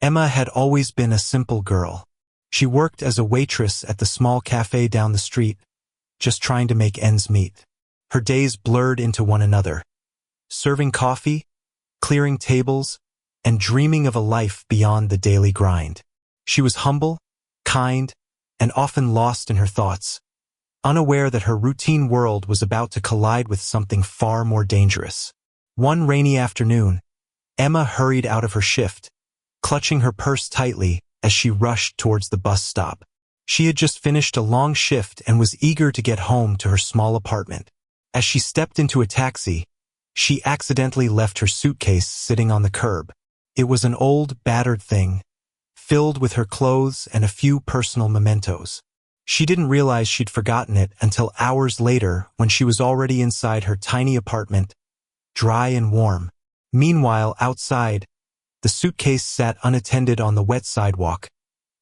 Emma had always been a simple girl. She worked as a waitress at the small cafe down the street, just trying to make ends meet. Her days blurred into one another, serving coffee, clearing tables, and dreaming of a life beyond the daily grind. She was humble, kind, and often lost in her thoughts, unaware that her routine world was about to collide with something far more dangerous. One rainy afternoon, Emma hurried out of her shift, clutching her purse tightly as she rushed towards the bus stop. She had just finished a long shift and was eager to get home to her small apartment. As she stepped into a taxi, she accidentally left her suitcase sitting on the curb. It was an old, battered thing, filled with her clothes and a few personal mementos. She didn't realize she'd forgotten it until hours later when she was already inside her tiny apartment, dry and warm. Meanwhile, outside, the suitcase sat unattended on the wet sidewalk,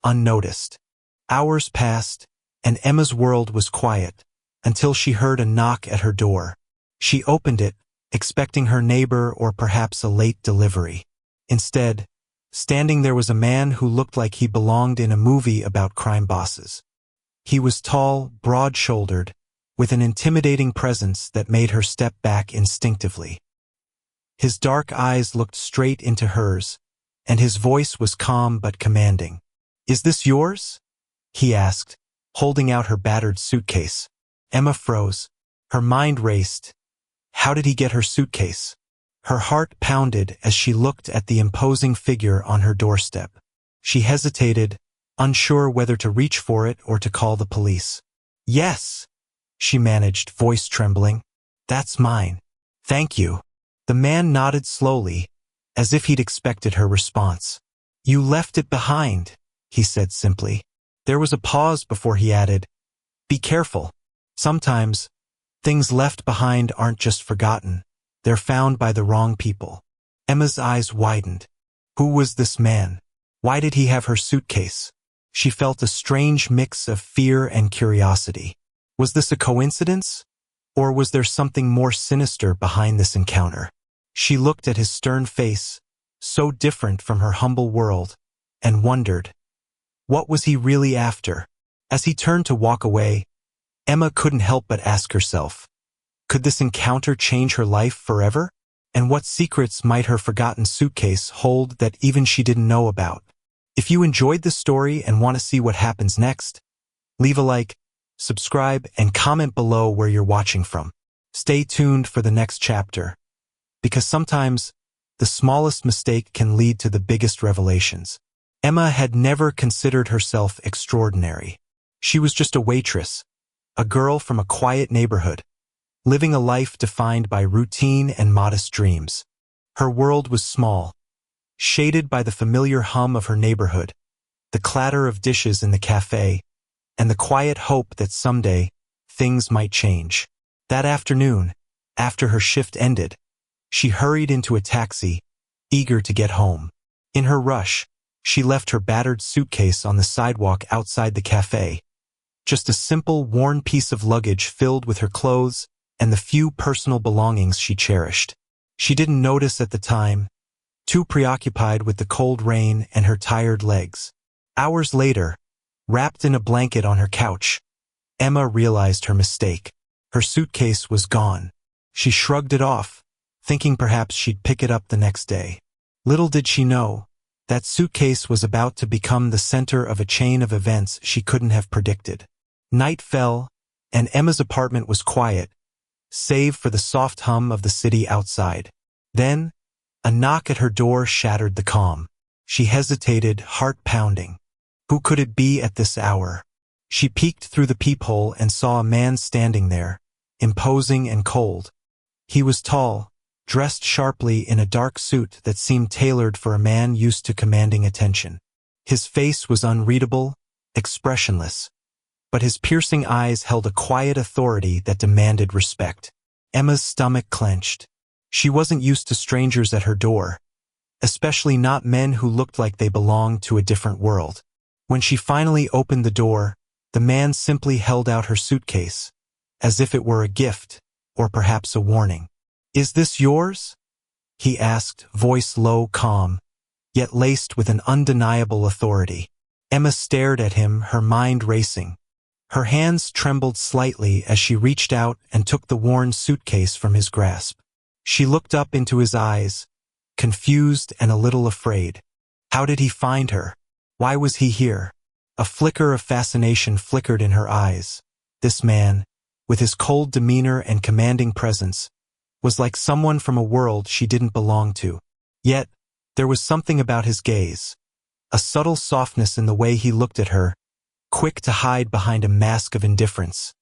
unnoticed. Hours passed, and Emma's world was quiet, until she heard a knock at her door. She opened it, expecting her neighbor or perhaps a late delivery. Instead, standing there was a man who looked like he belonged in a movie about crime bosses. He was tall, broad-shouldered, with an intimidating presence that made her step back instinctively. His dark eyes looked straight into hers, and his voice was calm but commanding. "Is this yours?" he asked, holding out her battered suitcase. Emma froze. Her mind raced. How did he get her suitcase? Her heart pounded as she looked at the imposing figure on her doorstep. She hesitated, unsure whether to reach for it or to call the police. "Yes," she managed, voice trembling. "That's mine. Thank you." The man nodded slowly, as if he'd expected her response. "You left it behind," he said simply. There was a pause before he added, "Be careful. Sometimes, things left behind aren't just forgotten. They're found by the wrong people." Emma's eyes widened. Who was this man? Why did he have her suitcase? She felt a strange mix of fear and curiosity. Was this a coincidence? Or was there something more sinister behind this encounter? She looked at his stern face, so different from her humble world, and wondered, what was he really after? As he turned to walk away, Emma couldn't help but ask herself, could this encounter change her life forever? And what secrets might her forgotten suitcase hold that even she didn't know about? If you enjoyed this story and want to see what happens next, leave a like, subscribe, and comment below where you're watching from. Stay tuned for the next chapter, because sometimes the smallest mistake can lead to the biggest revelations. Emma had never considered herself extraordinary. She was just a waitress, a girl from a quiet neighborhood, living a life defined by routine and modest dreams. Her world was small, shaded by the familiar hum of her neighborhood, the clatter of dishes in the cafe, and the quiet hope that someday things might change. That afternoon, after her shift ended, she hurried into a taxi, eager to get home. In her rush, she left her battered suitcase on the sidewalk outside the cafe, just a simple, worn piece of luggage filled with her clothes and the few personal belongings she cherished. She didn't notice at the time, too preoccupied with the cold rain and her tired legs. Hours later, wrapped in a blanket on her couch, Emma realized her mistake. Her suitcase was gone. She shrugged it off, thinking perhaps she'd pick it up the next day. Little did she know, that suitcase was about to become the center of a chain of events she couldn't have predicted. Night fell, and Emma's apartment was quiet, save for the soft hum of the city outside. Then, a knock at her door shattered the calm. She hesitated, heart pounding. Who could it be at this hour? She peeked through the peephole and saw a man standing there, imposing and cold. He was tall, dressed sharply in a dark suit that seemed tailored for a man used to commanding attention. His face was unreadable, expressionless, but his piercing eyes held a quiet authority that demanded respect. Emma's stomach clenched. She wasn't used to strangers at her door, especially not men who looked like they belonged to a different world. When she finally opened the door, the man simply held out her suitcase, as if it were a gift, or perhaps a warning. "Is this yours?" he asked, voice low, calm. yet laced with an undeniable authority. Emma stared at him, her mind racing. Her hands trembled slightly as she reached out and took the worn suitcase from his grasp. She looked up into his eyes, confused and a little afraid. How did he find her? Why was he here? A flicker of fascination flickered in her eyes. This man, with his cold demeanor and commanding presence, was like someone from a world she didn't belong to. Yet, there was something about his gaze, a subtle softness in the way he looked at her, quick to hide behind a mask of indifference,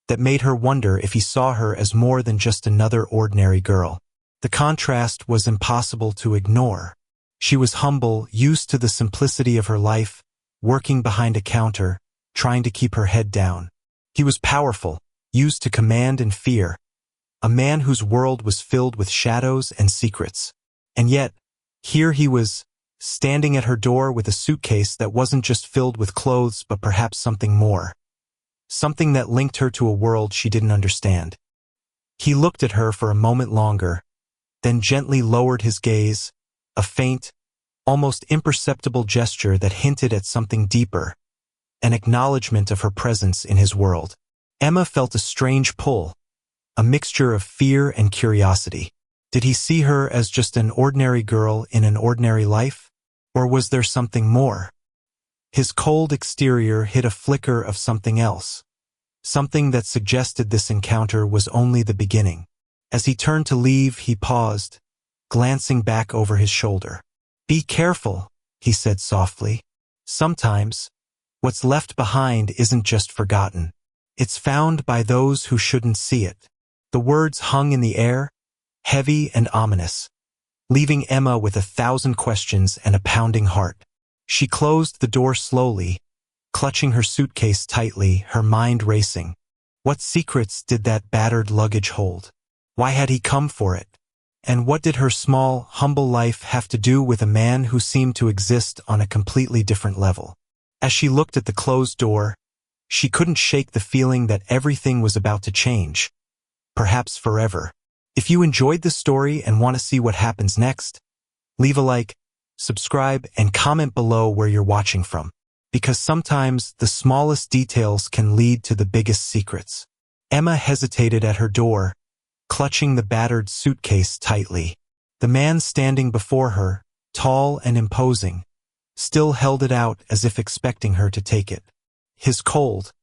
that made her wonder if he saw her as more than just another ordinary girl. The contrast was impossible to ignore. She was humble, used to the simplicity of her life, working behind a counter, trying to keep her head down. He was powerful, used to command and fear, a man whose world was filled with shadows and secrets. And yet, here he was, standing at her door with a suitcase that wasn't just filled with clothes but perhaps something more. Something that linked her to a world she didn't understand. He looked at her for a moment longer, then gently lowered his gaze, a faint, almost imperceptible gesture that hinted at something deeper, an acknowledgement of her presence in his world. Emma felt a strange pull, a mixture of fear and curiosity. Did he see her as just an ordinary girl in an ordinary life? Or was there something more? His cold exterior hid a flicker of something else, something that suggested this encounter was only the beginning. As he turned to leave, he paused, glancing back over his shoulder. "Be careful," he said softly. "Sometimes, what's left behind isn't just forgotten. It's found by those who shouldn't see it." The words hung in the air, heavy and ominous, leaving Emma with 1,000 questions and a pounding heart. She closed the door slowly, clutching her suitcase tightly, her mind racing. What secrets did that battered luggage hold? Why had he come for it? And what did her small, humble life have to do with a man who seemed to exist on a completely different level? As she looked at the closed door, she couldn't shake the feeling that everything was about to change, perhaps forever. If you enjoyed this story and want to see what happens next, leave a like, subscribe, and comment below where you're watching from, because sometimes the smallest details can lead to the biggest secrets. Emma hesitated at her door, clutching the battered suitcase tightly. The man standing before her, tall and imposing, still held it out as if expecting her to take it. His cold,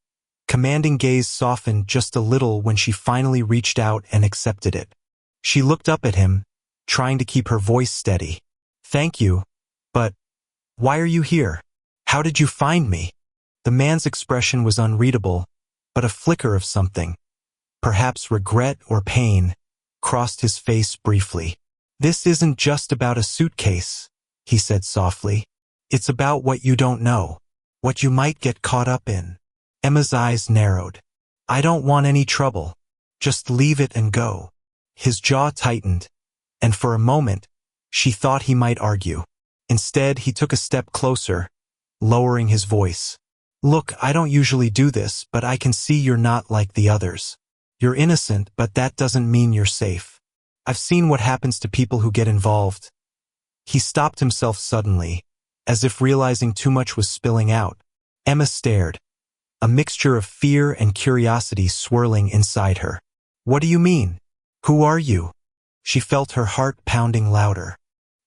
commanding gaze softened just a little when she finally reached out and accepted it. She looked up at him, trying to keep her voice steady. "Thank you, but why are you here? How did you find me?" The man's expression was unreadable, but a flicker of something, perhaps regret or pain, crossed his face briefly. "This isn't just about a suitcase," he said softly. "It's about what you don't know, what you might get caught up in." Emma's eyes narrowed. "I don't want any trouble. Just leave it and go." His jaw tightened, and for a moment, she thought he might argue. Instead, he took a step closer, lowering his voice. "Look, I don't usually do this, but I can see you're not like the others. You're innocent, but that doesn't mean you're safe. I've seen what happens to people who get involved." He stopped himself suddenly, as if realizing too much was spilling out. Emma stared, a mixture of fear and curiosity swirling inside her. "What do you mean? Who are you?" She felt her heart pounding louder.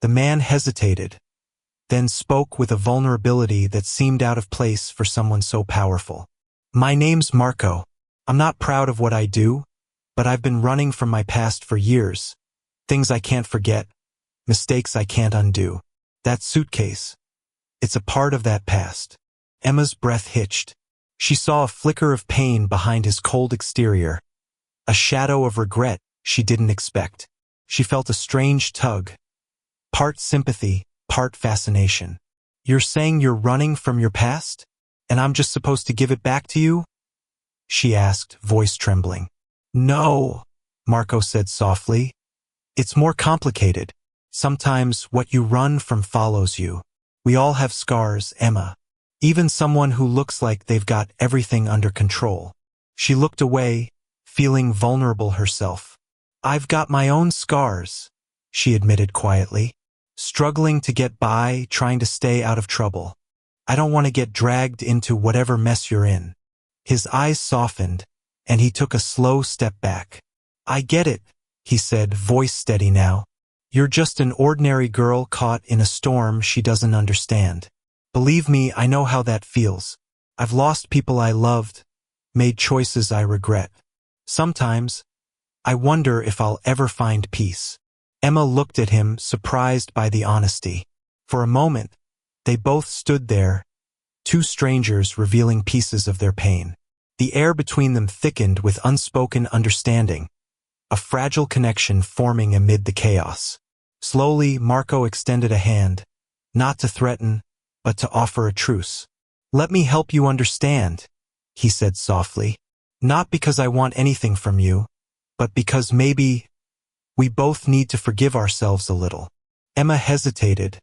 The man hesitated, then spoke with a vulnerability that seemed out of place for someone so powerful. "My name's Marco. I'm not proud of what I do, but I've been running from my past for years. Things I can't forget, mistakes I can't undo. That suitcase, it's a part of that past." Emma's breath hitched. She saw a flicker of pain behind his cold exterior, a shadow of regret she didn't expect. She felt a strange tug, part sympathy, part fascination. "You're saying you're running from your past? And I'm just supposed to give it back to you?" she asked, voice trembling. "No," Marco said softly. "It's more complicated. Sometimes what you run from follows you. We all have scars, Emma. Even someone who looks like they've got everything under control." She looked away, feeling vulnerable herself. "I've got my own scars," she admitted quietly. Struggling to get by, trying to stay out of trouble. I don't want to get dragged into whatever mess you're in. His eyes softened, and he took a slow step back. I get it, he said, voice steady now. You're just an ordinary girl caught in a storm she doesn't understand. Believe me, I know how that feels. I've lost people I loved, made choices I regret. Sometimes, I wonder if I'll ever find peace. Emma looked at him, surprised by the honesty. For a moment, they both stood there, two strangers revealing pieces of their pain. The air between them thickened with unspoken understanding, a fragile connection forming amid the chaos. Slowly, Marco extended a hand, not to threaten, but to offer a truce. Let me help you understand, he said softly. Not because I want anything from you, but because maybe we both need to forgive ourselves a little. Emma hesitated,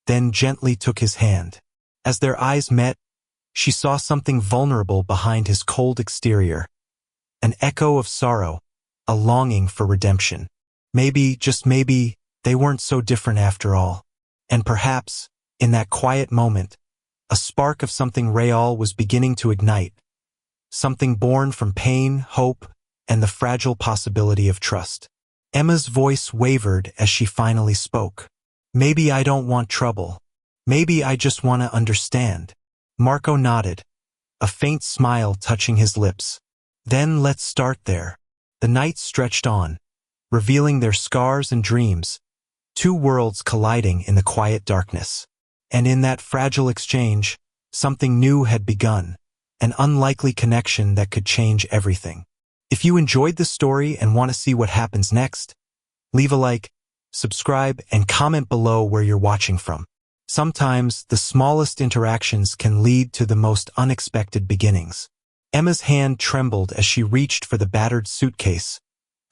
then gently took his hand. As their eyes met, she saw something vulnerable behind his cold exterior. An echo of sorrow, a longing for redemption. Maybe, just maybe, they weren't so different after all. And perhaps, in that quiet moment, a spark of something real was beginning to ignite. Something born from pain, hope, and the fragile possibility of trust. Emma's voice wavered as she finally spoke. Maybe I don't want trouble. Maybe I just want to understand. Marco nodded, a faint smile touching his lips. Then let's start there. The night stretched on, revealing their scars and dreams, two worlds colliding in the quiet darkness. And in that fragile exchange, something new had begun, an unlikely connection that could change everything. If you enjoyed this story and want to see what happens next, leave a like, subscribe, and comment below where you're watching from. Sometimes, the smallest interactions can lead to the most unexpected beginnings. Emma's hand trembled as she reached for the battered suitcase,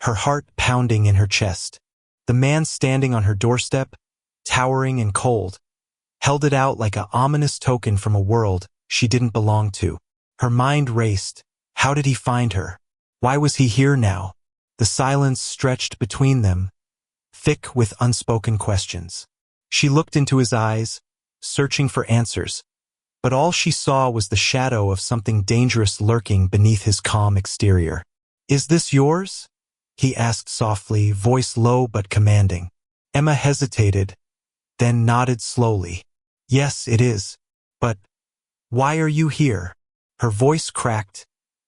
her heart pounding in her chest. The man standing on her doorstep, towering and cold, held it out like an ominous token from a world she didn't belong to. Her mind raced. How did he find her? Why was he here now? The silence stretched between them, thick with unspoken questions. She looked into his eyes, searching for answers, but all she saw was the shadow of something dangerous lurking beneath his calm exterior. Is this yours? He asked softly, voice low but commanding. Emma hesitated, then nodded slowly. Yes, it is. But why are you here? Her voice cracked,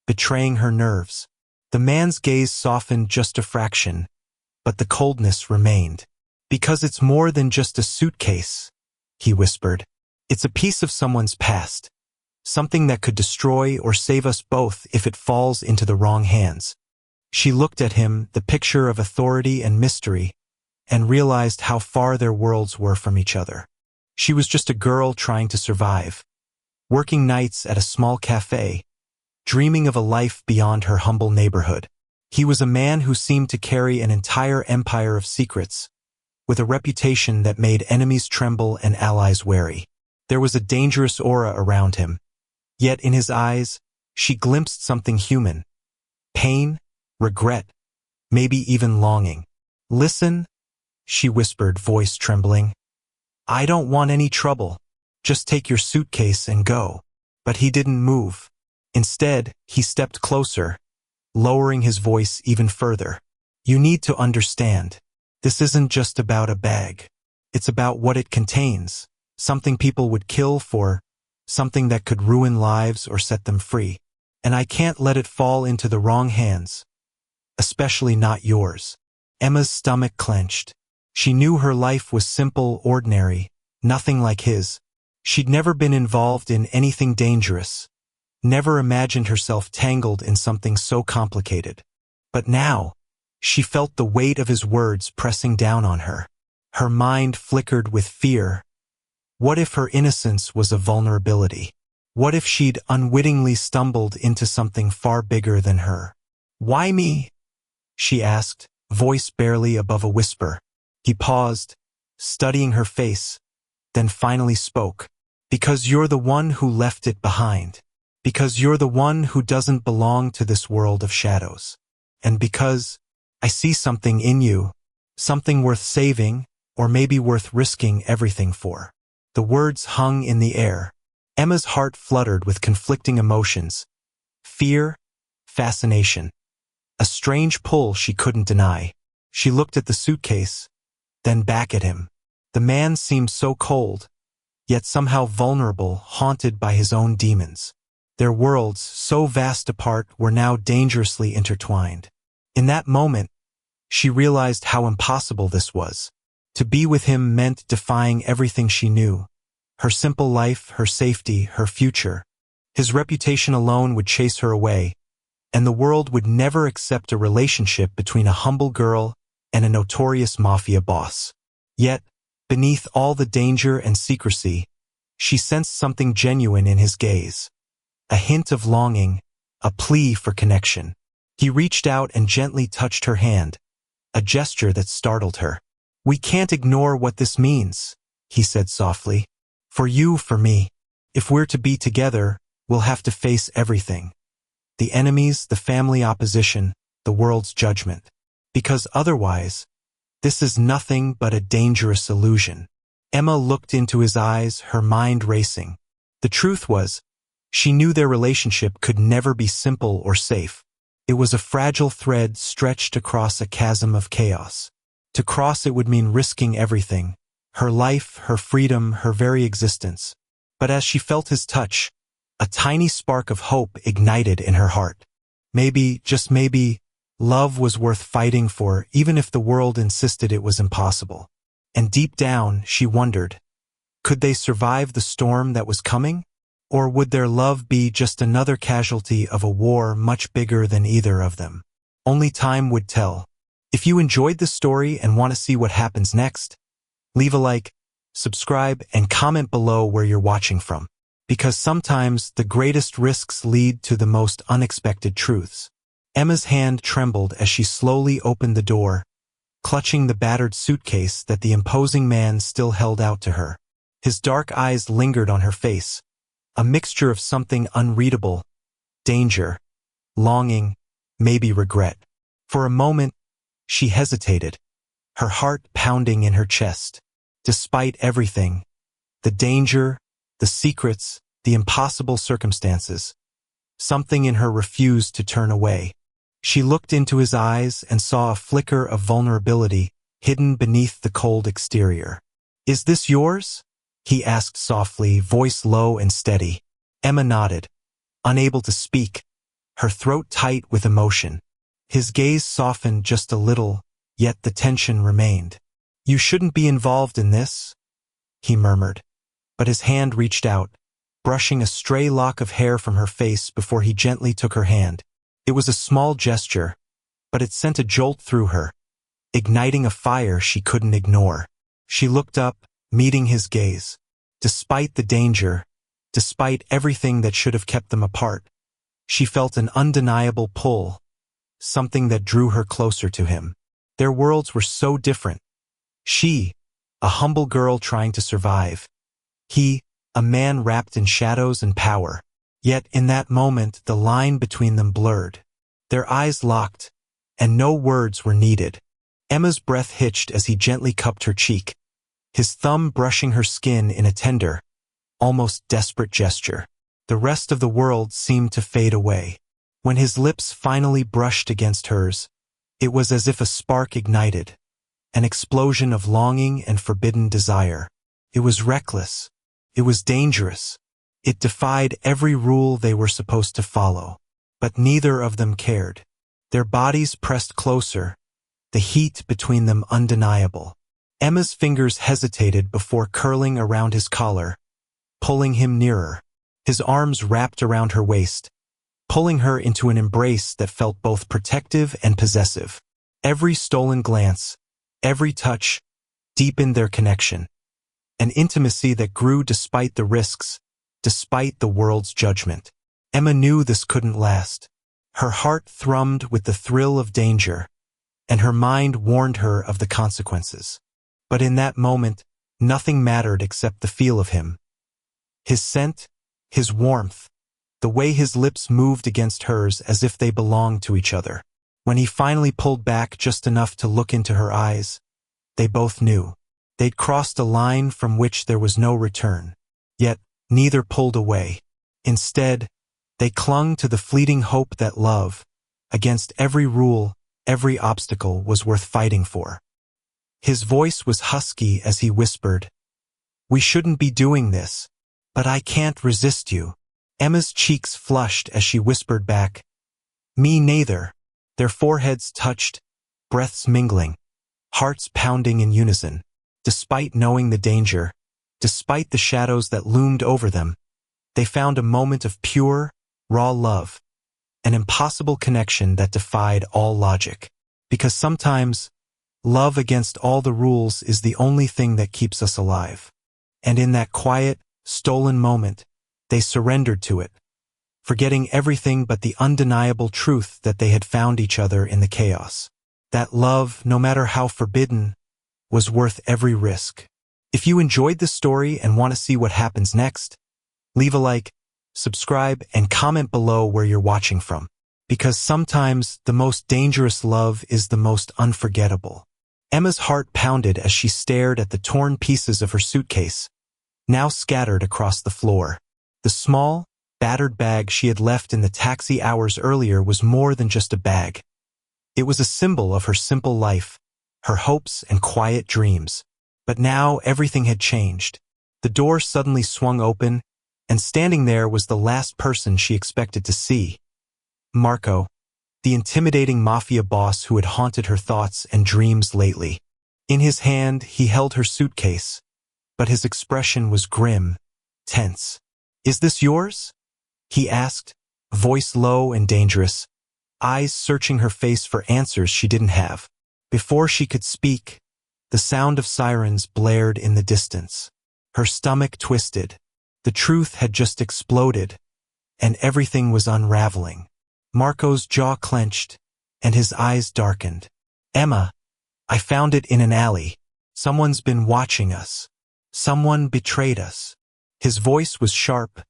betraying her nerves. The man's gaze softened just a fraction, but the coldness remained. Because it's more than just a suitcase, he whispered. It's a piece of someone's past, something that could destroy or save us both if it falls into the wrong hands. She looked at him, the picture of authority and mystery, and realized how far their worlds were from each other. She was just a girl trying to survive, working nights at a small cafe, dreaming of a life beyond her humble neighborhood. He was a man who seemed to carry an entire empire of secrets, with a reputation that made enemies tremble and allies wary. There was a dangerous aura around him, yet in his eyes, she glimpsed something human. Pain, regret, maybe even longing. Listen, she whispered, voice trembling. I don't want any trouble. Just take your suitcase and go. But he didn't move. Instead, he stepped closer, lowering his voice even further. You need to understand. This isn't just about a bag. It's about what it contains, something people would kill for, something that could ruin lives or set them free. And I can't let it fall into the wrong hands, especially not yours. Emma's stomach clenched. She knew her life was simple, ordinary, nothing like his. She'd never been involved in anything dangerous, never imagined herself tangled in something so complicated. But now, she felt the weight of his words pressing down on her. Her mind flickered with fear. What if her innocence was a vulnerability? What if she'd unwittingly stumbled into something far bigger than her? Why me? She asked, voice barely above a whisper. He paused, studying her face, then finally spoke. Because you're the one who left it behind. Because you're the one who doesn't belong to this world of shadows. And because I see something in you, something worth saving, or maybe worth risking everything for. The words hung in the air. Emma's heart fluttered with conflicting emotions. Fear, fascination. A strange pull she couldn't deny. She looked at the suitcase, then back at him. The man seemed so cold, yet somehow vulnerable, haunted by his own demons. Their worlds, so vast apart, were now dangerously intertwined. In that moment, she realized how impossible this was. To be with him meant defying everything she knew. Her simple life, her safety, her future. His reputation alone would chase her away, and the world would never accept a relationship between a humble girl and a notorious mafia boss. Yet, beneath all the danger and secrecy, she sensed something genuine in his gaze. A hint of longing, a plea for connection. He reached out and gently touched her hand, a gesture that startled her. "We can't ignore what this means," he said softly. "For you, for me. If we're to be together, we'll have to face everything. The enemies, the family opposition, the world's judgment. Because otherwise, this is nothing but a dangerous illusion." Emma looked into his eyes, her mind racing. The truth was, she knew their relationship could never be simple or safe. It was a fragile thread stretched across a chasm of chaos. To cross it would mean risking everything, her life, her freedom, her very existence. But as she felt his touch, a tiny spark of hope ignited in her heart. Maybe, just maybe, love was worth fighting for, even if the world insisted it was impossible. And deep down, she wondered, could they survive the storm that was coming? Or would their love be just another casualty of a war much bigger than either of them? Only time would tell. If you enjoyed this story and want to see what happens next, leave a like, subscribe, and comment below where you're watching from. Because sometimes the greatest risks lead to the most unexpected truths. Emma's hand trembled as she slowly opened the door, clutching the battered suitcase that the imposing man still held out to her. His dark eyes lingered on her face, a mixture of something unreadable, danger, longing, maybe regret. For a moment, she hesitated, her heart pounding in her chest. Despite everything, the danger, the secrets, the impossible circumstances, something in her refused to turn away. She looked into his eyes and saw a flicker of vulnerability hidden beneath the cold exterior. "Is this yours?" he asked softly, voice low and steady. Emma nodded, unable to speak, her throat tight with emotion. His gaze softened just a little, yet the tension remained. "You shouldn't be involved in this," he murmured, but his hand reached out, brushing a stray lock of hair from her face before he gently took her hand. It was a small gesture, but it sent a jolt through her, igniting a fire she couldn't ignore. She looked up, meeting his gaze. Despite the danger, despite everything that should have kept them apart, she felt an undeniable pull, something that drew her closer to him. Their worlds were so different. She, a humble girl trying to survive. He, a man wrapped in shadows and power. Yet in that moment, the line between them blurred. Their eyes locked, and no words were needed. Emma's breath hitched as he gently cupped her cheek, his thumb brushing her skin in a tender, almost desperate gesture. The rest of the world seemed to fade away. When his lips finally brushed against hers, it was as if a spark ignited, an explosion of longing and forbidden desire. It was reckless. It was dangerous. It defied every rule they were supposed to follow. But neither of them cared. Their bodies pressed closer, the heat between them undeniable. Emma's fingers hesitated before curling around his collar, pulling him nearer. His arms wrapped around her waist, pulling her into an embrace that felt both protective and possessive. Every stolen glance, every touch, deepened their connection. An intimacy that grew despite the risks, despite the world's judgment. Emma knew this couldn't last. Her heart thrummed with the thrill of danger, and her mind warned her of the consequences. But in that moment, nothing mattered except the feel of him. His scent, his warmth, the way his lips moved against hers as if they belonged to each other. When he finally pulled back just enough to look into her eyes, they both knew. They'd crossed a line from which there was no return. Yet, neither pulled away. Instead, they clung to the fleeting hope that love, against every rule, every obstacle, was worth fighting for. His voice was husky as he whispered, "We shouldn't be doing this, but I can't resist you." Emma's cheeks flushed as she whispered back, "Me neither." Their foreheads touched, breaths mingling, hearts pounding in unison. Despite knowing the danger, despite the shadows that loomed over them, they found a moment of pure, raw love, an impossible connection that defied all logic. Because sometimes, love against all the rules is the only thing that keeps us alive. And in that quiet, stolen moment, they surrendered to it, forgetting everything but the undeniable truth that they had found each other in the chaos. That love, no matter how forbidden, was worth every risk. If you enjoyed this story and want to see what happens next, leave a like, subscribe, and comment below where you're watching from. Because sometimes the most dangerous love is the most unforgettable. Emma's heart pounded as she stared at the torn pieces of her suitcase, now scattered across the floor. The small, battered bag she had left in the taxi hours earlier was more than just a bag. It was a symbol of her simple life, her hopes and quiet dreams. But now everything had changed. The door suddenly swung open, and standing there was the last person she expected to see. Marco, the intimidating mafia boss who had haunted her thoughts and dreams lately. In his hand, he held her suitcase, but his expression was grim, tense. "Is this yours?" he asked, voice low and dangerous, eyes searching her face for answers she didn't have. Before she could speak, the sound of sirens blared in the distance. Her stomach twisted. The truth had just exploded, and everything was unraveling. Marco's jaw clenched, and his eyes darkened. "Emma, I found it in an alley. Someone's been watching us. Someone betrayed us." His voice was sharp,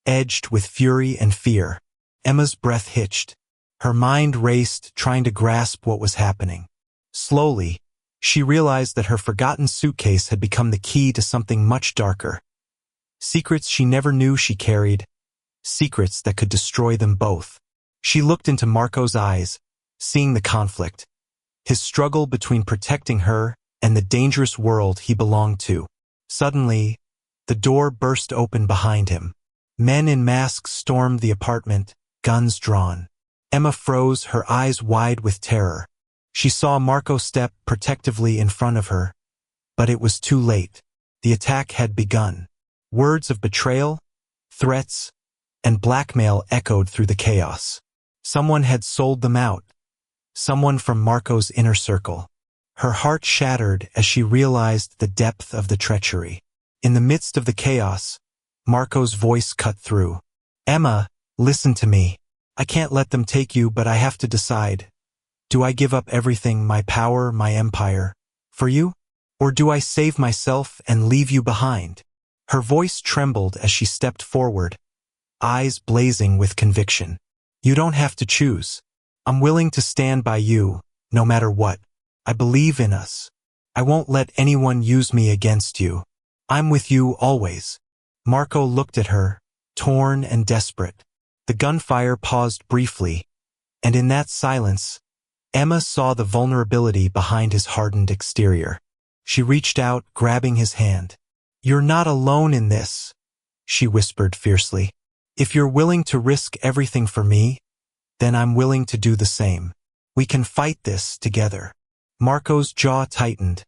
edged with fury and fear. Emma's breath hitched. Her mind raced, trying to grasp what was happening. Slowly, she realized that her forgotten suitcase had become the key to something much darker. Secrets she never knew she carried, secrets that could destroy them both. She looked into Marco's eyes, seeing the conflict, his struggle between protecting her and the dangerous world he belonged to. Suddenly, the door burst open behind him. Men in masks stormed the apartment, guns drawn. Emma froze, her eyes wide with terror. She saw Marco step protectively in front of her, but it was too late. The attack had begun. Words of betrayal, threats, and blackmail echoed through the chaos. Someone had sold them out. Someone from Marco's inner circle. Her heart shattered as she realized the depth of the treachery. In the midst of the chaos, Marco's voice cut through. "Emma, listen to me. I can't let them take you, but I have to decide. Do I give up everything, my power, my empire, for you? Or do I save myself and leave you behind?" Her voice trembled as she stepped forward, eyes blazing with conviction. "You don't have to choose. I'm willing to stand by you, no matter what. I believe in us. I won't let anyone use me against you. I'm with you always." Marco looked at her, torn and desperate. The gunfire paused briefly, and in that silence, Emma saw the vulnerability behind his hardened exterior. She reached out, grabbing his hand. "You're not alone in this," she whispered fiercely. "If you're willing to risk everything for me, then I'm willing to do the same. We can fight this together." Marco's jaw tightened,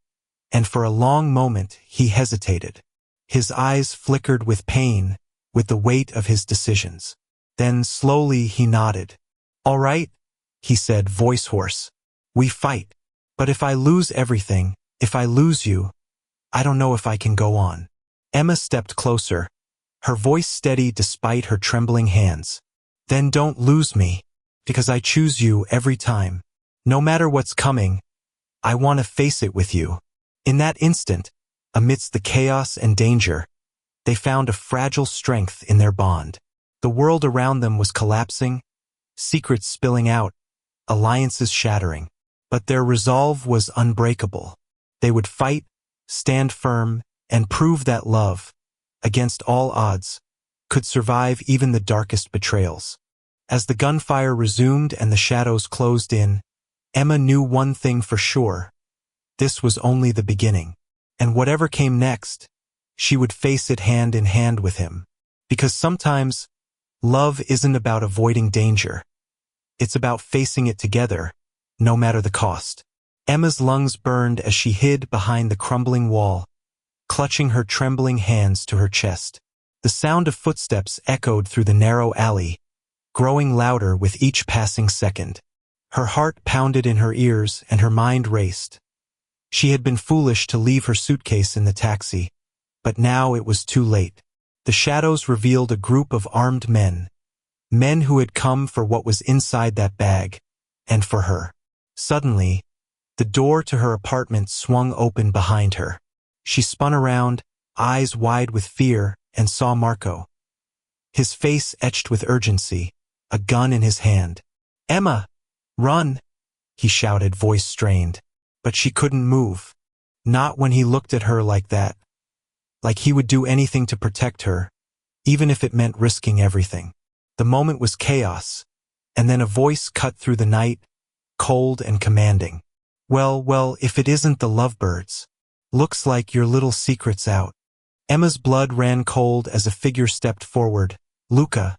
and for a long moment he hesitated. His eyes flickered with pain, with the weight of his decisions. Then slowly he nodded. "All right," he said, voice hoarse. "We fight. But if I lose everything, if I lose you, I don't know if I can go on." Emma stepped closer, her voice steady despite her trembling hands. "Then don't lose me, because I choose you every time. No matter what's coming, I want to face it with you." In that instant, amidst the chaos and danger, they found a fragile strength in their bond. The world around them was collapsing, secrets spilling out, alliances shattering. But their resolve was unbreakable. They would fight, stand firm, and prove that love, against all odds, could survive even the darkest betrayals. As the gunfire resumed and the shadows closed in, Emma knew one thing for sure. This was only the beginning. And whatever came next, she would face it hand in hand with him. Because sometimes, love isn't about avoiding danger. It's about facing it together, no matter the cost. Emma's lungs burned as she hid behind the crumbling wall, clutching her trembling hands to her chest. The sound of footsteps echoed through the narrow alley, growing louder with each passing second. Her heart pounded in her ears and her mind raced. She had been foolish to leave her suitcase in the taxi, but now it was too late. The shadows revealed a group of armed men, men who had come for what was inside that bag, and for her. Suddenly, the door to her apartment swung open behind her. She spun around, eyes wide with fear, and saw Marco. His face etched with urgency, a gun in his hand. "Emma, run!" he shouted, voice strained. But she couldn't move. Not when he looked at her like that. Like he would do anything to protect her, even if it meant risking everything. The moment was chaos, and then a voice cut through the night, cold and commanding. Well, if it isn't the lovebirds. Looks like your little secret's out." Emma's blood ran cold as a figure stepped forward. Luca,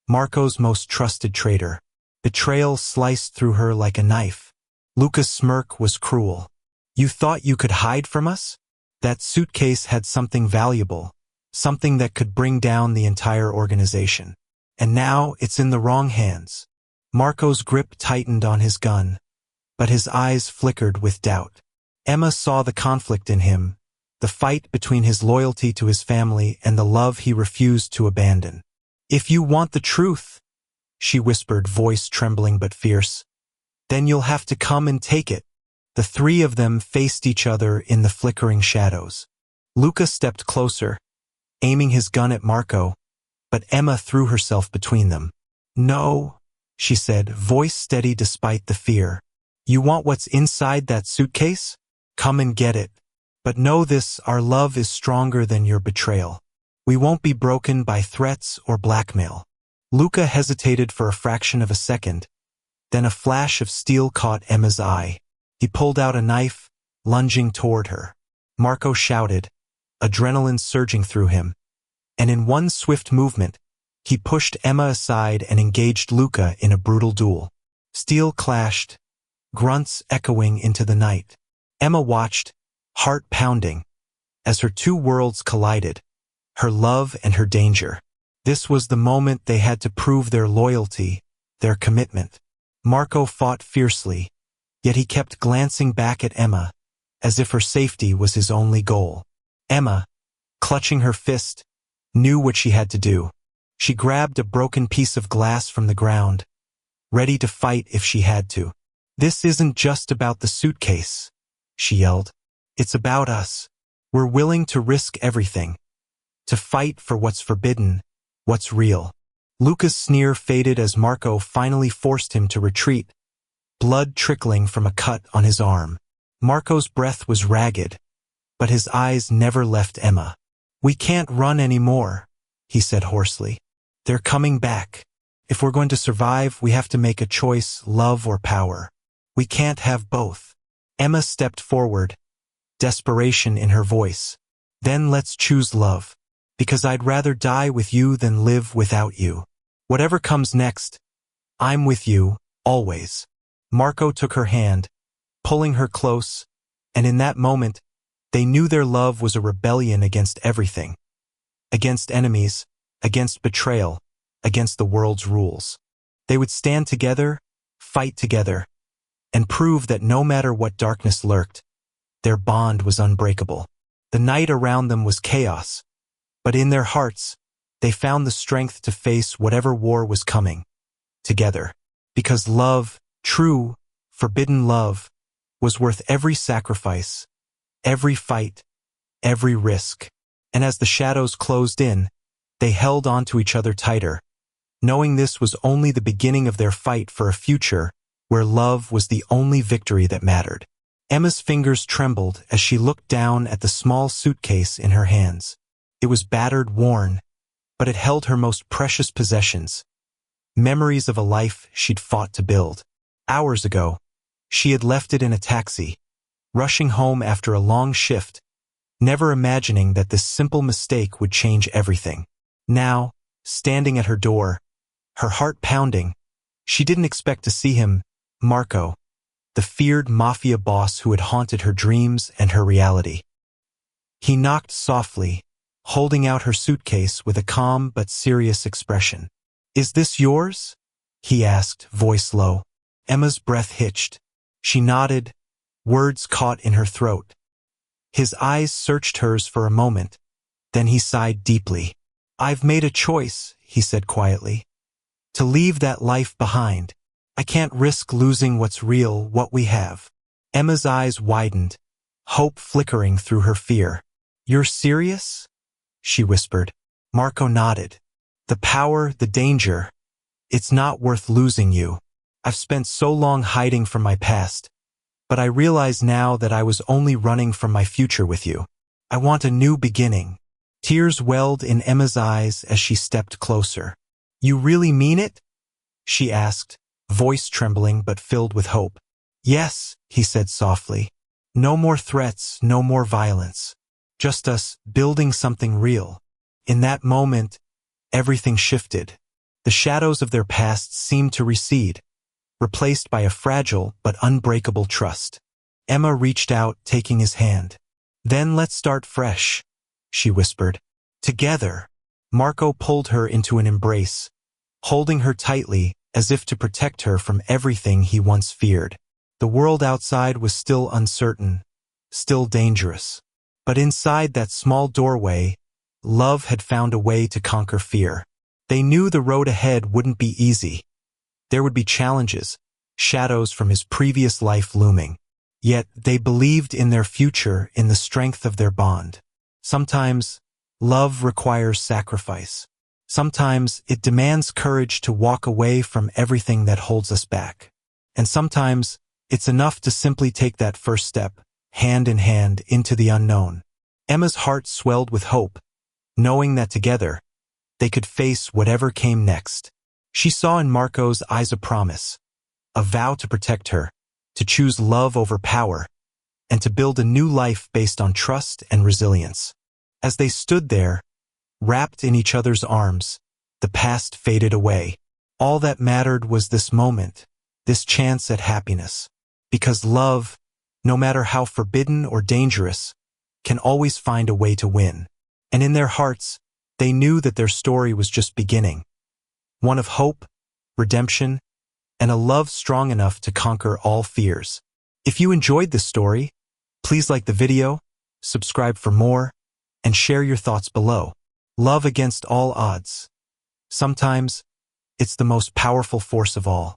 Marco's most trusted traitor. Betrayal sliced through her like a knife. Luca's smirk was cruel. "You thought you could hide from us? That suitcase had something valuable, something that could bring down the entire organization. And now it's in the wrong hands." Marco's grip tightened on his gun, but his eyes flickered with doubt. Emma saw the conflict in him, the fight between his loyalty to his family and the love he refused to abandon. "If you want the truth," she whispered, voice trembling but fierce, "then you'll have to come and take it." The three of them faced each other in the flickering shadows. Luca stepped closer, aiming his gun at Marco, but Emma threw herself between them. "No," she said, voice steady despite the fear. "You want what's inside that suitcase? Come and get it. But know this, our love is stronger than your betrayal. We won't be broken by threats or blackmail." Luca hesitated for a fraction of a second, then a flash of steel caught Emma's eye. He pulled out a knife, lunging toward her. Marco shouted, adrenaline surging through him, and in one swift movement, he pushed Emma aside and engaged Luca in a brutal duel. Steel clashed, grunts echoing into the night. Emma watched, heart pounding, as her two worlds collided, her love and her danger. This was the moment they had to prove their loyalty, their commitment. Marco fought fiercely, yet he kept glancing back at Emma, as if her safety was his only goal. Emma, clutching her fist, knew what she had to do. She grabbed a broken piece of glass from the ground, ready to fight if she had to. "This isn't just about the suitcase," she yelled. "It's about us. We're willing to risk everything, to fight for what's forbidden, what's real." Luca's sneer faded as Marco finally forced him to retreat, blood trickling from a cut on his arm. Marco's breath was ragged, but his eyes never left Emma. "We can't run anymore," he said hoarsely. "They're coming back. If we're going to survive, we have to make a choice, love or power. We can't have both." Emma stepped forward, desperation in her voice. "Then let's choose love, because I'd rather die with you than live without you. Whatever comes next, I'm with you, always." Marco took her hand, pulling her close, and in that moment, they knew their love was a rebellion against everything. Against enemies, against betrayal, against the world's rules. They would stand together, fight together, and prove that no matter what darkness lurked, their bond was unbreakable. The night around them was chaos, but in their hearts, they found the strength to face whatever war was coming, together. Because love, true, forbidden love, was worth every sacrifice, every fight, every risk. And as the shadows closed in, they held on to each other tighter, knowing this was only the beginning of their fight for a future where love was the only victory that mattered. Emma's fingers trembled as she looked down at the small suitcase in her hands. It was battered, worn, but it held her most precious possessions, memories of a life she'd fought to build. Hours ago, she had left it in a taxi, rushing home after a long shift, never imagining that this simple mistake would change everything. Now, standing at her door, her heart pounding, she didn't expect to see him, Marco, the feared mafia boss who had haunted her dreams and her reality. He knocked softly, holding out her suitcase with a calm but serious expression. "Is this yours?" he asked, voice low. Emma's breath hitched. She nodded, words caught in her throat. His eyes searched hers for a moment, then he sighed deeply. "I've made a choice," he said quietly. "To leave that life behind. I can't risk losing what's real, what we have." Emma's eyes widened, hope flickering through her fear. "You're serious?" she whispered. Marco nodded. "The power, the danger. It's not worth losing you. I've spent so long hiding from my past, but I realize now that I was only running from my future with you. I want a new beginning." Tears welled in Emma's eyes as she stepped closer. "You really mean it?" she asked, voice trembling but filled with hope. "Yes," he said softly. "No more threats, no more violence. Just us building something real." In that moment, everything shifted. The shadows of their past seemed to recede, replaced by a fragile but unbreakable trust. Emma reached out, taking his hand. "Then let's start fresh," she whispered. "Together." Marco pulled her into an embrace, holding her tightly as if to protect her from everything he once feared. The world outside was still uncertain, still dangerous. But inside that small doorway, love had found a way to conquer fear. They knew the road ahead wouldn't be easy. There would be challenges, shadows from his previous life looming. Yet they believed in their future, in the strength of their bond. Sometimes, love requires sacrifice. Sometimes it demands courage to walk away from everything that holds us back. And sometimes it's enough to simply take that first step, hand in hand, into the unknown. Emma's heart swelled with hope, knowing that together, they could face whatever came next. She saw in Marco's eyes a promise, a vow to protect her, to choose love over power, and to build a new life based on trust and resilience. As they stood there, wrapped in each other's arms, the past faded away. All that mattered was this moment, this chance at happiness. Because love, no matter how forbidden or dangerous, can always find a way to win. And in their hearts, they knew that their story was just beginning. One of hope, redemption, and a love strong enough to conquer all fears. If you enjoyed this story, please like the video, subscribe for more, and share your thoughts below. Love against all odds. Sometimes, it's the most powerful force of all.